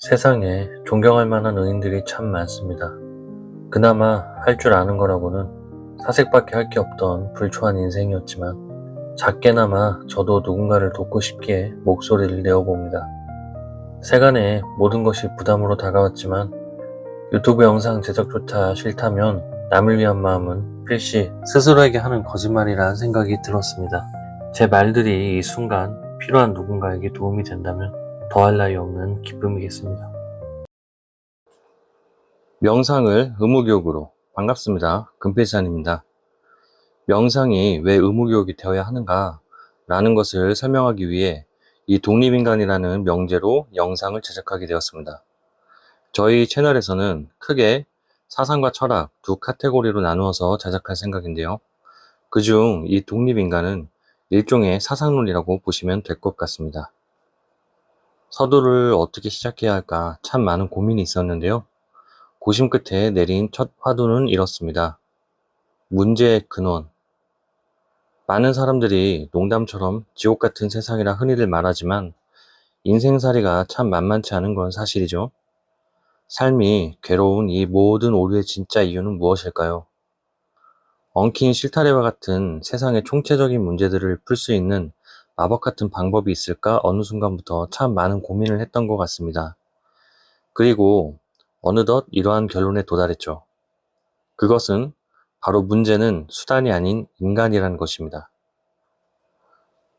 세상에 존경할 만한 은인들이 참 많습니다. 그나마 할 줄 아는 거라고는 사색밖에 할 게 없던 불초한 인생이었지만 작게나마 저도 누군가를 돕고 싶기에 목소리를 내어봅니다. 세간에 모든 것이 부담으로 다가왔지만 유튜브 영상 제작조차 싫다면 남을 위한 마음은 필시 스스로에게 하는 거짓말이라는 생각이 들었습니다. 제 말들이 이 순간 필요한 누군가에게 도움이 된다면 더할 나위 없는 기쁨이겠습니다. 명상을 의무교육으로. 반갑습니다. 금필산입니다. 명상이 왜 의무교육이 되어야 하는가 라는 것을 설명하기 위해 이 독립인간이라는 명제로 영상을 제작하게 되었습니다. 저희 채널에서는 크게 사상과 철학 두 카테고리로 나누어서 제작할 생각인데요. 그중 이 독립인간은 일종의 사상론이라고 보시면 될 것 같습니다. 서두를 어떻게 시작해야 할까 참 많은 고민이 있었는데요. 고심 끝에 내린 첫 화두는 이렇습니다. 문제의 근원. 많은 사람들이 농담처럼 지옥 같은 세상이라 흔히들 말하지만 인생살이가 참 만만치 않은 건 사실이죠. 삶이 괴로운 이 모든 오류의 진짜 이유는 무엇일까요? 엉킨 실타래와 같은 세상의 총체적인 문제들을 풀 수 있는 마법 같은 방법이 있을까 어느 순간부터 참 많은 고민을 했던 것 같습니다. 그리고 어느덧 이러한 결론에 도달했죠. 그것은 바로 문제는 수단이 아닌 인간이라는 것입니다.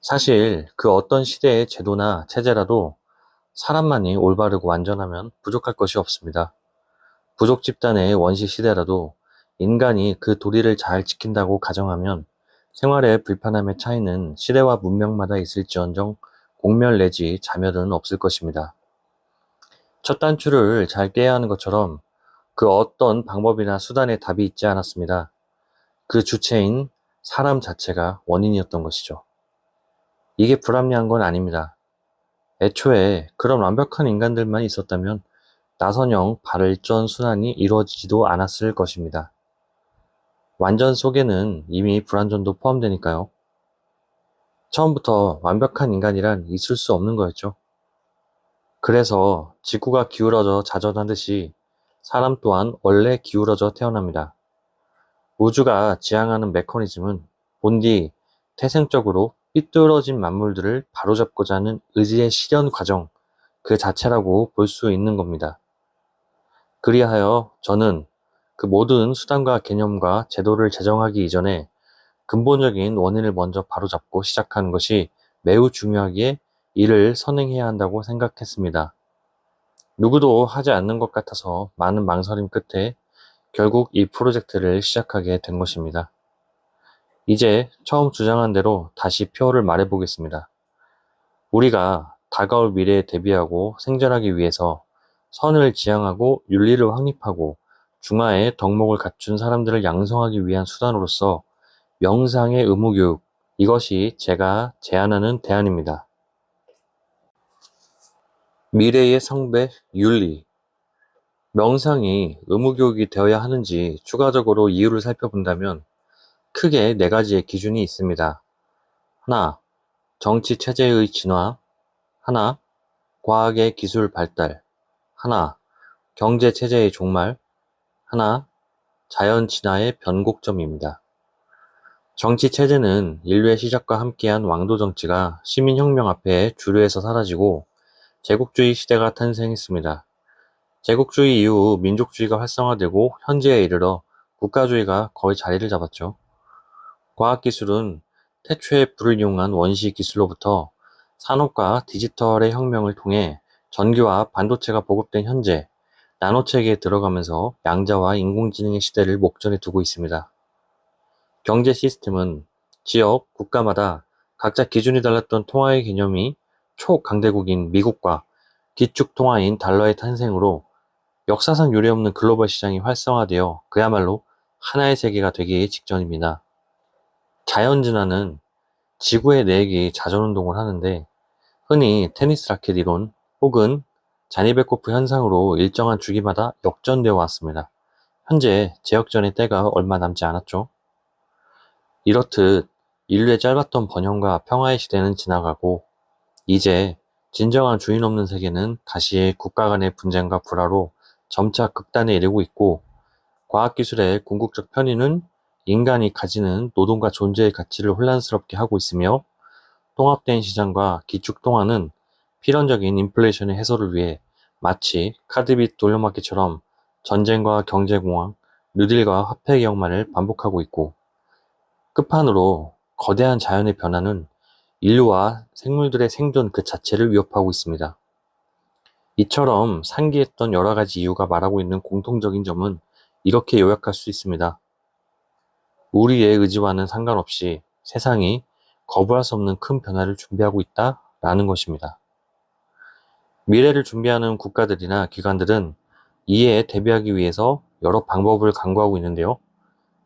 사실 그 어떤 시대의 제도나 체제라도 사람만이 올바르고 완전하면 부족할 것이 없습니다. 부족 집단의 원시 시대라도 인간이 그 도리를 잘 지킨다고 가정하면 생활의 불편함의 차이는 시대와 문명마다 있을지언정 공멸 내지 자멸은 없을 것입니다. 첫 단추를 잘 깨야 하는 것처럼 그 어떤 방법이나 수단에 답이 있지 않았습니다. 그 주체인 사람 자체가 원인이었던 것이죠. 이게 불합리한 건 아닙니다. 애초에 그런 완벽한 인간들만 있었다면 나선형 발전 순환이 이루어지지도 않았을 것입니다. 완전 속에는 이미 불완전도 포함되니까요. 처음부터 완벽한 인간이란 있을 수 없는 거였죠. 그래서 지구가 기울어져 자전하듯이 사람 또한 원래 기울어져 태어납니다. 우주가 지향하는 메커니즘은 본디 태생적으로 삐뚤어진 만물들을 바로잡고자 하는 의지의 실현 과정 그 자체라고 볼 수 있는 겁니다. 그리하여 저는 그 모든 수단과 개념과 제도를 제정하기 이전에 근본적인 원인을 먼저 바로잡고 시작하는 것이 매우 중요하기에 이를 선행해야 한다고 생각했습니다. 누구도 하지 않는 것 같아서 많은 망설임 끝에 결국 이 프로젝트를 시작하게 된 것입니다. 이제 처음 주장한 대로 다시 표어를 말해보겠습니다. 우리가 다가올 미래에 대비하고 생존하기 위해서 선을 지향하고 윤리를 확립하고 중화의 덕목을 갖춘 사람들을 양성하기 위한 수단으로서 명상의 의무교육, 이것이 제가 제안하는 대안입니다. 미래의 성배, 윤리. 명상이 의무교육이 되어야 하는지 추가적으로 이유를 살펴본다면 크게 네 가지의 기준이 있습니다. 하나, 정치 체제의 진화. 하나, 과학의 기술 발달. 하나, 경제 체제의 종말. 하나, 자연 진화의 변곡점입니다. 정치 체제는 인류의 시작과 함께한 왕도 정치가 시민혁명 앞에 주류에서 사라지고 제국주의 시대가 탄생했습니다. 제국주의 이후 민족주의가 활성화되고 현재에 이르러 국가주의가 거의 자리를 잡았죠. 과학기술은 태초에 불을 이용한 원시 기술로부터 산업과 디지털의 혁명을 통해 전기와 반도체가 보급된 현재 나노체계에 들어가면서 양자와 인공지능의 시대를 목전에 두고 있습니다. 경제 시스템은 지역, 국가마다 각자 기준이 달랐던 통화의 개념이 초강대국인 미국과 기축 통화인 달러의 탄생으로 역사상 유례없는 글로벌 시장이 활성화되어 그야말로 하나의 세계가 되기 직전입니다. 자연진화는 지구의 내액이 자전운동을 하는데 흔히 테니스 라켓 이론 혹은 자니베코프 현상으로 일정한 주기마다 역전되어 왔습니다. 현재 재역전의 때가 얼마 남지 않았죠. 이렇듯 인류의 짧았던 번영과 평화의 시대는 지나가고 이제 진정한 주인 없는 세계는 다시 국가 간의 분쟁과 불화로 점차 극단에 이르고 있고, 과학기술의 궁극적 편의는 인간이 가지는 노동과 존재의 가치를 혼란스럽게 하고 있으며, 통합된 시장과 기축 통화는 필연적인 인플레이션의 해소를 위해 마치 카드빚 돌려막기처럼 전쟁과 경제공황, 뉴딜과 화폐 개혁만을 반복하고 있고, 끝판으로 거대한 자연의 변화는 인류와 생물들의 생존 그 자체를 위협하고 있습니다. 이처럼 상기했던 여러 가지 이유가 말하고 있는 공통적인 점은 이렇게 요약할 수 있습니다. 우리의 의지와는 상관없이 세상이 거부할 수 없는 큰 변화를 준비하고 있다라는 것입니다. 미래를 준비하는 국가들이나 기관들은 이에 대비하기 위해서 여러 방법을 강구하고 있는데요.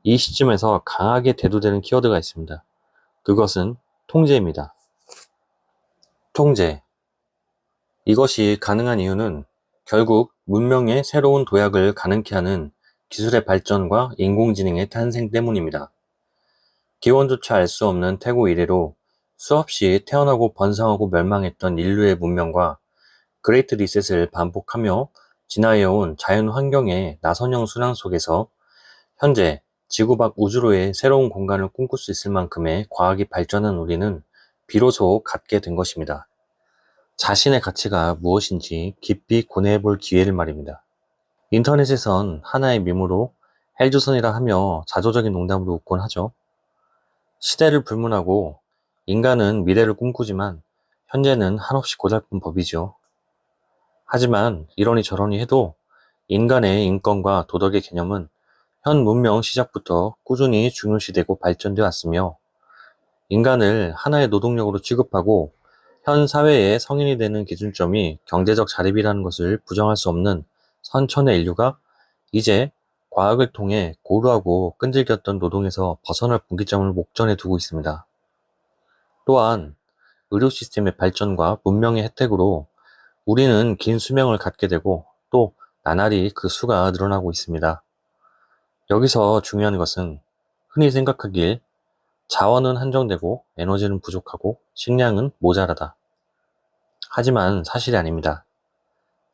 이 시점에서 강하게 대두되는 키워드가 있습니다. 그것은 통제입니다. 통제. 이것이 가능한 이유는 결국 문명의 새로운 도약을 가능케 하는 기술의 발전과 인공지능의 탄생 때문입니다. 기원조차 알 수 없는 태고 이래로 수없이 태어나고 번성하고 멸망했던 인류의 문명과 그레이트 리셋을 반복하며 진화해온 자연 환경의 나선형 순환 속에서 현재 지구 밖 우주로의 새로운 공간을 꿈꿀 수 있을 만큼의 과학이 발전한 우리는 비로소 갖게 된 것입니다. 자신의 가치가 무엇인지 깊이 고뇌해 볼 기회를 말입니다. 인터넷에선 하나의 밈으로 헬조선이라 하며 자조적인 농담으로 웃곤 하죠. 시대를 불문하고 인간은 미래를 꿈꾸지만 현재는 한없이 고달픈 법이죠. 하지만 이러니 저러니 해도 인간의 인권과 도덕의 개념은 현 문명 시작부터 꾸준히 중요시되고 발전되어 왔으며, 인간을 하나의 노동력으로 취급하고 현 사회의 성인이 되는 기준점이 경제적 자립이라는 것을 부정할 수 없는 선천의 인류가 이제 과학을 통해 고루하고 끈질겼던 노동에서 벗어날 분기점을 목전에 두고 있습니다. 또한 의료 시스템의 발전과 문명의 혜택으로 우리는 긴 수명을 갖게 되고 또 나날이 그 수가 늘어나고 있습니다. 여기서 중요한 것은 흔히 생각하길 자원은 한정되고 에너지는 부족하고 식량은 모자라다. 하지만 사실이 아닙니다.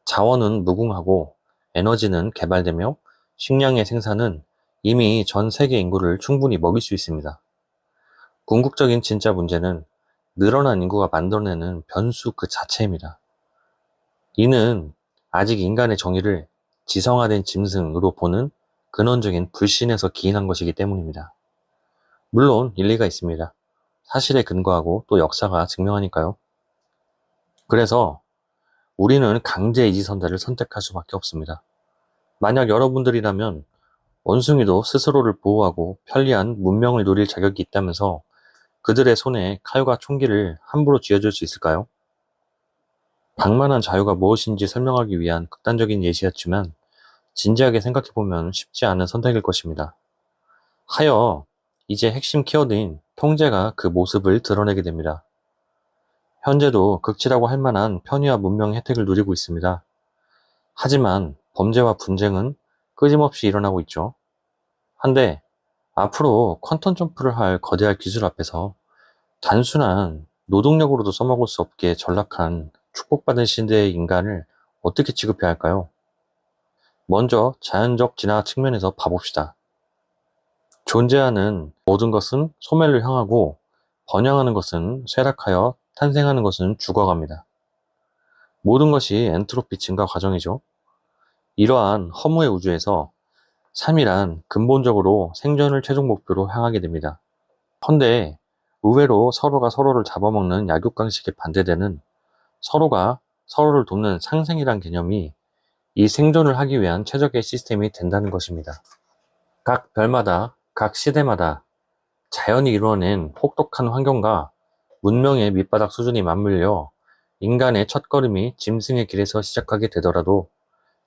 자원은 무궁하고 에너지는 개발되며 식량의 생산은 이미 전 세계 인구를 충분히 먹일 수 있습니다. 궁극적인 진짜 문제는 늘어난 인구가 만들어내는 변수 그 자체입니다. 이는 아직 인간의 정의를 지성화된 짐승으로 보는 근원적인 불신에서 기인한 것이기 때문입니다. 물론 일리가 있습니다. 사실에 근거하고 또 역사가 증명하니까요. 그래서 우리는 강제 이지선다를 선택할 수밖에 없습니다. 만약 여러분들이라면 원숭이도 스스로를 보호하고 편리한 문명을 누릴 자격이 있다면서 그들의 손에 칼과 총기를 함부로 쥐어줄 수 있을까요? 방만한 자유가 무엇인지 설명하기 위한 극단적인 예시였지만 진지하게 생각해보면 쉽지 않은 선택일 것입니다. 하여 이제 핵심 키워드인 통제가 그 모습을 드러내게 됩니다. 현재도 극치라고 할 만한 편의와 문명의 혜택을 누리고 있습니다. 하지만 범죄와 분쟁은 끊임없이 일어나고 있죠. 한데 앞으로 퀀텀 점프를 할 거대한 기술 앞에서 단순한 노동력으로도 써먹을 수 없게 전락한 축복받은 시대의 인간을 어떻게 취급해야 할까요? 먼저 자연적 진화 측면에서 봐봅시다. 존재하는 모든 것은 소멸을 향하고 번영하는 것은 쇠락하여 탄생하는 것은 죽어갑니다. 모든 것이 엔트로피 증가 과정이죠. 이러한 허무의 우주에서 삶이란 근본적으로 생존을 최종 목표로 향하게 됩니다. 헌데 의외로 서로가 서로를 잡아먹는 약육강식에 반대되는 서로가 서로를 돕는 상생이란 개념이 이 생존을 하기 위한 최적의 시스템이 된다는 것입니다. 각 별마다, 각 시대마다 자연이 이루어낸 혹독한 환경과 문명의 밑바닥 수준이 맞물려 인간의 첫걸음이 짐승의 길에서 시작하게 되더라도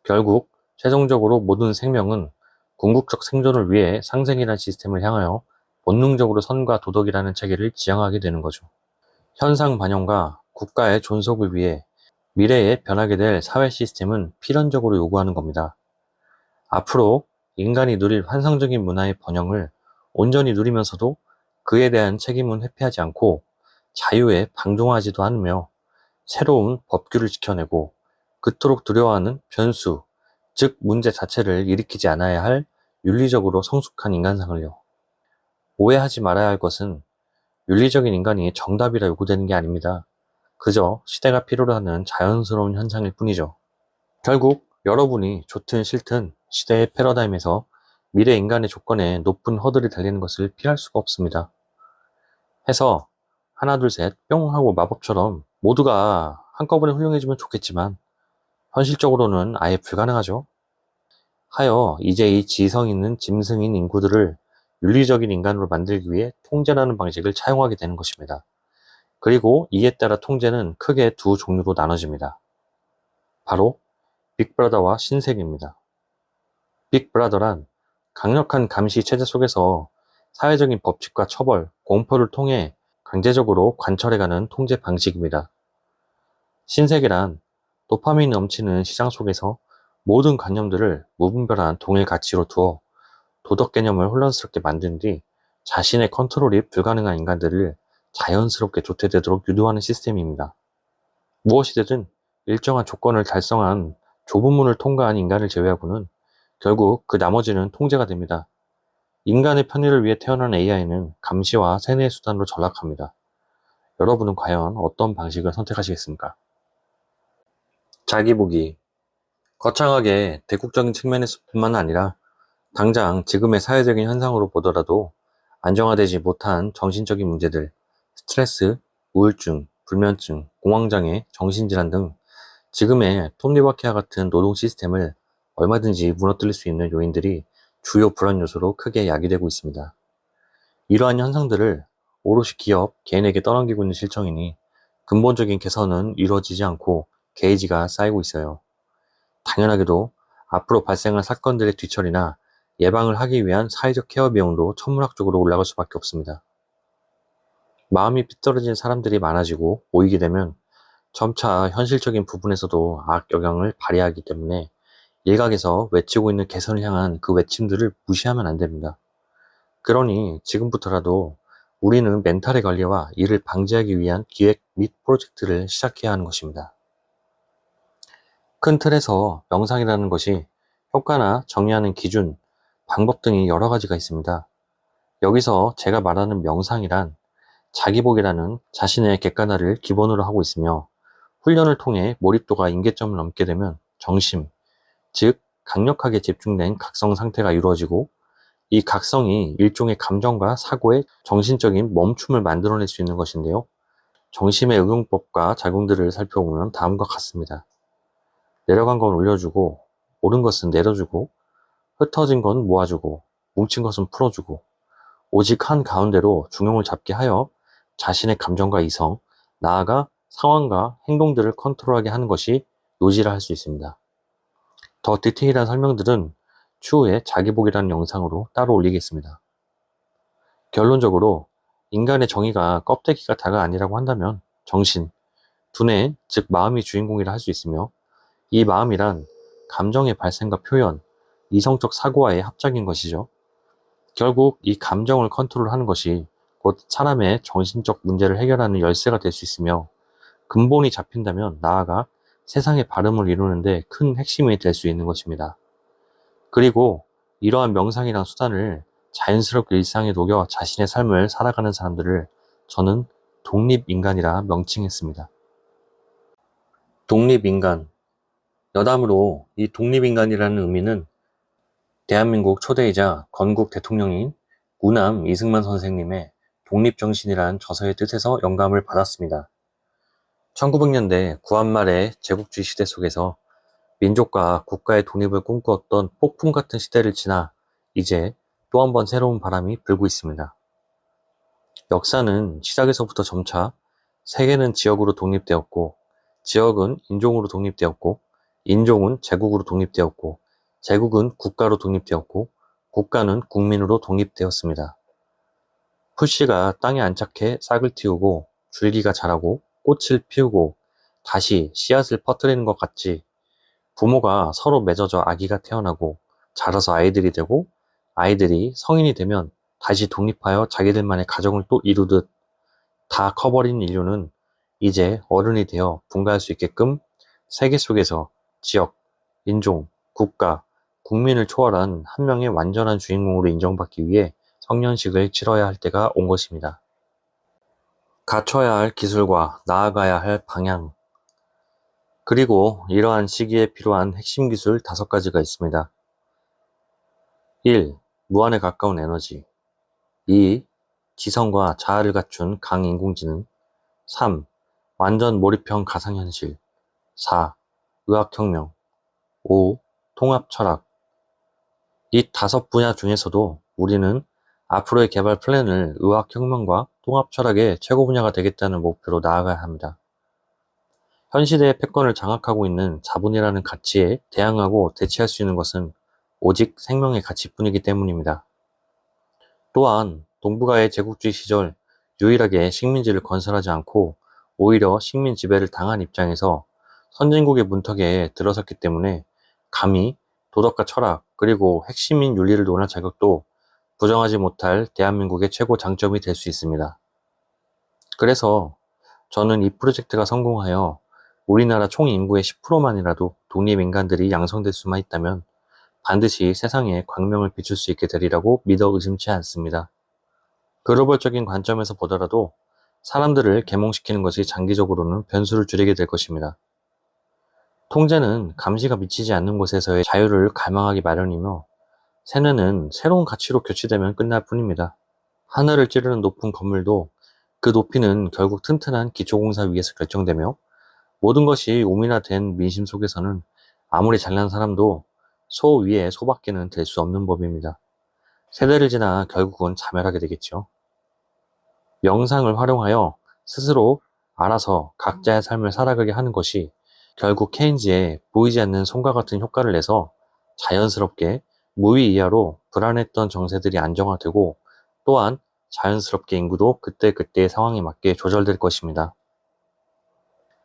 결국 최종적으로 모든 생명은 궁극적 생존을 위해 상생이라는 시스템을 향하여 본능적으로 선과 도덕이라는 체계를 지향하게 되는 거죠. 현상 반영과 국가의 존속을 위해 미래에 변하게 될 사회 시스템은 필연적으로 요구하는 겁니다. 앞으로 인간이 누릴 환상적인 문화의 번영을 온전히 누리면서도 그에 대한 책임은 회피하지 않고 자유에 방종하지도 않으며 새로운 법규를 지켜내고 그토록 두려워하는 변수, 즉 문제 자체를 일으키지 않아야 할 윤리적으로 성숙한 인간상을요. 오해하지 말아야 할 것은 윤리적인 인간이 정답이라 요구되는 게 아닙니다. 그저 시대가 필요로 하는 자연스러운 현상일 뿐이죠. 결국 여러분이 좋든 싫든 시대의 패러다임에서 미래 인간의 조건에 높은 허들이 달리는 것을 피할 수가 없습니다. 해서 하나 둘 셋 뿅 하고 마법처럼 모두가 한꺼번에 훌륭해지면 좋겠지만 현실적으로는 아예 불가능하죠. 하여 이제 이 지성 있는 짐승인 인구들을 윤리적인 인간으로 만들기 위해 통제라는 방식을 차용하게 되는 것입니다. 그리고 이에 따라 통제는 크게 두 종류로 나눠집니다. 바로 빅브라더와 신세계입니다. 빅브라더란 강력한 감시 체제 속에서 사회적인 법칙과 처벌, 공포를 통해 강제적으로 관철해가는 통제 방식입니다. 신세계란 도파민이 넘치는 시장 속에서 모든 관념들을 무분별한 동일 가치로 두어 도덕 개념을 혼란스럽게 만든 뒤 자신의 컨트롤이 불가능한 인간들을 자연스럽게 조퇴되도록 유도하는 시스템입니다. 무엇이 되든 일정한 조건을 달성한 좁은 문을 통과한 인간을 제외하고는 결국 그 나머지는 통제가 됩니다. 인간의 편의를 위해 태어난 AI는 감시와 세뇌의 수단으로 전락합니다. 여러분은 과연 어떤 방식을 선택하시겠습니까? 자기 보기. 거창하게 대국적인 측면에서뿐만 아니라 당장 지금의 사회적인 현상으로 보더라도 안정화되지 못한 정신적인 문제들, 스트레스, 우울증, 불면증, 공황장애, 정신질환 등 지금의 톱니바퀴와 같은 노동 시스템을 얼마든지 무너뜨릴 수 있는 요인들이 주요 불안 요소로 크게 야기되고 있습니다. 이러한 현상들을 오롯이 기업, 개인에게 떠넘기고 있는 실정이니 근본적인 개선은 이루어지지 않고 게이지가 쌓이고 있어요. 당연하게도 앞으로 발생할 사건들의 뒤처리나 예방을 하기 위한 사회적 케어 비용도 천문학적으로 올라갈 수밖에 없습니다. 마음이 삐뚤어진 사람들이 많아지고 모이게 되면 점차 현실적인 부분에서도 악영향을 발휘하기 때문에 일각에서 외치고 있는 개선을 향한 그 외침들을 무시하면 안 됩니다. 그러니 지금부터라도 우리는 멘탈의 관리와 이를 방지하기 위한 기획 및 프로젝트를 시작해야 하는 것입니다. 큰 틀에서 명상이라는 것이 효과나 정의하는 기준, 방법 등이 여러 가지가 있습니다. 여기서 제가 말하는 명상이란 자기복이라는 자신의 객관화를 기본으로 하고 있으며 훈련을 통해 몰입도가 임계점을 넘게 되면 정심, 즉 강력하게 집중된 각성 상태가 이루어지고 이 각성이 일종의 감정과 사고의 정신적인 멈춤을 만들어낼 수 있는 것인데요. 정심의 응용법과 작용들을 살펴보면 다음과 같습니다. 내려간 건 올려주고, 오른 것은 내려주고, 흩어진 건 모아주고, 뭉친 것은 풀어주고, 오직 한 가운데로 중용을 잡게 하여 자신의 감정과 이성, 나아가 상황과 행동들을 컨트롤하게 하는 것이 노지라 할 수 있습니다. 더 디테일한 설명들은 추후에 자기복이라는 영상으로 따로 올리겠습니다. 결론적으로 인간의 정의가 껍데기가 다가 아니라고 한다면 정신, 두뇌, 즉 마음이 주인공이라 할 수 있으며 이 마음이란 감정의 발생과 표현, 이성적 사고와의 합작인 것이죠. 결국 이 감정을 컨트롤하는 것이 곧 사람의 정신적 문제를 해결하는 열쇠가 될 수 있으며 근본이 잡힌다면 나아가 세상의 발음을 이루는데 큰 핵심이 될 수 있는 것입니다. 그리고 이러한 명상이란 수단을 자연스럽게 일상에 녹여 자신의 삶을 살아가는 사람들을 저는 독립인간이라 명칭했습니다. 독립인간. 여담으로 이 독립인간이라는 의미는 대한민국 초대이자 건국 대통령인 우남 이승만 선생님의 독립정신이란 저서의 뜻에서 영감을 받았습니다. 1900년대 구한말의 제국주의 시대 속에서 민족과 국가의 독립을 꿈꾸었던 폭풍 같은 시대를 지나 이제 또 한 번 새로운 바람이 불고 있습니다. 역사는 시작에서부터 점차 세계는 지역으로 독립되었고, 지역은 인종으로 독립되었고, 인종은 제국으로 독립되었고, 제국은 국가로 독립되었고, 국가는 국민으로 독립되었습니다. 풀씨가 땅에 안착해 싹을 틔우고 줄기가 자라고 꽃을 피우고 다시 씨앗을 퍼뜨리는 것 같이 부모가 서로 맺어져 아기가 태어나고 자라서 아이들이 되고 아이들이 성인이 되면 다시 독립하여 자기들만의 가정을 또 이루듯 다 커버린 인류는 이제 어른이 되어 분가할 수 있게끔 세계 속에서 지역, 인종, 국가, 국민을 초월한 한 명의 완전한 주인공으로 인정받기 위해 성년식을 치러야 할 때가 온 것입니다. 갖춰야 할 기술과 나아가야 할 방향, 그리고 이러한 시기에 필요한 핵심 기술 5가지가 있습니다. 1. 무한에 가까운 에너지. 2. 지성과 자아를 갖춘 강인공지능. 3. 완전 몰입형 가상현실. 4. 의학혁명. 5. 통합철학. 이 5분야 중에서도 우리는 앞으로의 개발 플랜을 의학혁명과 통합철학의 최고 분야가 되겠다는 목표로 나아가야 합니다. 현 시대의 패권을 장악하고 있는 자본이라는 가치에 대항하고 대체할 수 있는 것은 오직 생명의 가치뿐이기 때문입니다. 또한 동북아의 제국주의 시절 유일하게 식민지를 건설하지 않고 오히려 식민 지배를 당한 입장에서 선진국의 문턱에 들어섰기 때문에 감히 도덕과 철학 그리고 핵심인 윤리를 논할 자격도 부정하지 못할 대한민국의 최고 장점이 될 수 있습니다. 그래서 저는 이 프로젝트가 성공하여 우리나라 총 인구의 10%만이라도 독립인간들이 양성될 수만 있다면 반드시 세상에 광명을 비출 수 있게 되리라고 믿어 의심치 않습니다. 글로벌적인 관점에서 보더라도 사람들을 계몽시키는 것이 장기적으로는 변수를 줄이게 될 것입니다. 통제는 감시가 미치지 않는 곳에서의 자유를 갈망하기 마련이며 세뇌는 새로운 가치로 교체되면 끝날 뿐입니다. 하늘을 찌르는 높은 건물도 그 높이는 결국 튼튼한 기초공사 위에서 결정되며 모든 것이 우민화된 민심 속에서는 아무리 잘난 사람도 소 위에 소밖에는 될 수 없는 법입니다. 세대를 지나 결국은 자멸하게 되겠죠. 명상을 활용하여 스스로 알아서 각자의 삶을 살아가게 하는 것이 결국 케인즈의 보이지 않는 손과 같은 효과를 내서 자연스럽게 무의 이하로 불안했던 정세들이 안정화되고 또한 자연스럽게 인구도 그때그때의 상황에 맞게 조절될 것입니다.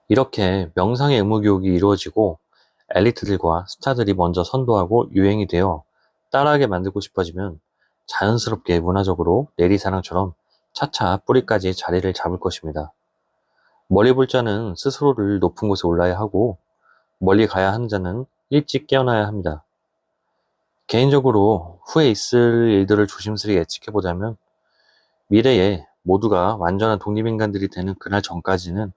이렇게 명상의 의무교육이 이루어지고 엘리트들과 스타들이 먼저 선도하고 유행이 되어 따라하게 만들고 싶어지면 자연스럽게 문화적으로 내리사랑처럼 차차 뿌리까지 자리를 잡을 것입니다. 멀리 볼 자는 스스로를 높은 곳에 올라야 하고 멀리 가야 하는 자는 일찍 깨어나야 합니다. 개인적으로 후에 있을 일들을 조심스레 예측해보자면 미래에 모두가 완전한 독립인간들이 되는 그날 전까지는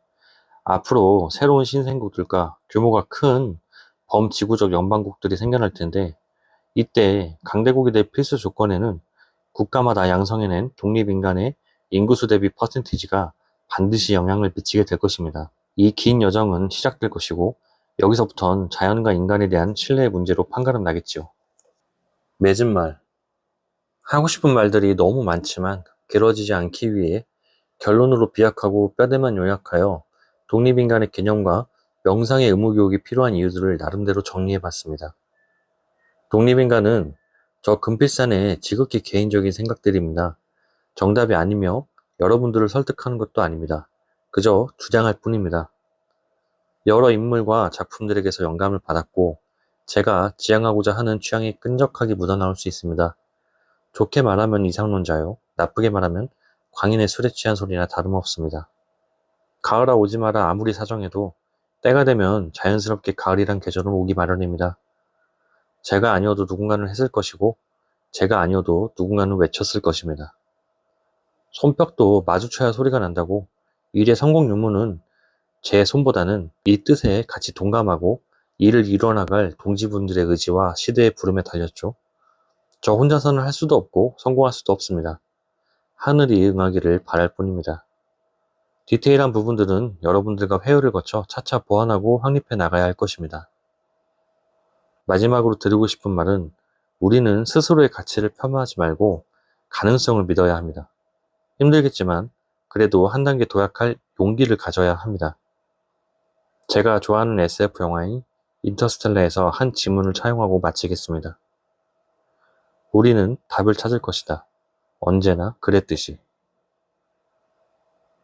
앞으로 새로운 신생국들과 규모가 큰 범지구적 연방국들이 생겨날 텐데 이때 강대국이 될 필수 조건에는 국가마다 양성해낸 독립인간의 인구수 대비 퍼센티지가 반드시 영향을 미치게 될 것입니다. 이 긴 여정은 시작될 것이고 여기서부턴 자연과 인간에 대한 신뢰의 문제로 판가름 나겠지요. 맺은 말. 하고 싶은 말들이 너무 많지만 길어지지 않기 위해 결론으로 비약하고 뼈대만 요약하여 독립인간의 개념과 명상의 의무교육이 필요한 이유들을 나름대로 정리해봤습니다. 독립인간은 저 금필산의 지극히 개인적인 생각들입니다. 정답이 아니며 여러분들을 설득하는 것도 아닙니다. 그저 주장할 뿐입니다. 여러 인물과 작품들에게서 영감을 받았고 제가 지향하고자 하는 취향이 끈적하게 묻어나올 수 있습니다. 좋게 말하면 이상론자요. 나쁘게 말하면 광인의 술에 취한 소리나 다름없습니다. 가을아 오지 마라 아무리 사정해도 때가 되면 자연스럽게 가을이란 계절은 오기 마련입니다. 제가 아니어도 누군가는 했을 것이고 제가 아니어도 누군가는 외쳤을 것입니다. 손뼉도 마주쳐야 소리가 난다고 일의 성공 유무는 제 손보다는 이 뜻에 같이 동감하고 이를 이뤄나갈 동지분들의 의지와 시대의 부름에 달렸죠. 저 혼자서는 할 수도 없고 성공할 수도 없습니다. 하늘이 응하기를 바랄 뿐입니다. 디테일한 부분들은 여러분들과 회의를 거쳐 차차 보완하고 확립해 나가야 할 것입니다. 마지막으로 드리고 싶은 말은 우리는 스스로의 가치를 폄하하지 말고 가능성을 믿어야 합니다. 힘들겠지만 그래도 한 단계 도약할 용기를 가져야 합니다. 제가 좋아하는 SF 영화인 인터스텔라에서 한 지문을 차용하고 마치겠습니다. 우리는 답을 찾을 것이다. 언제나 그랬듯이.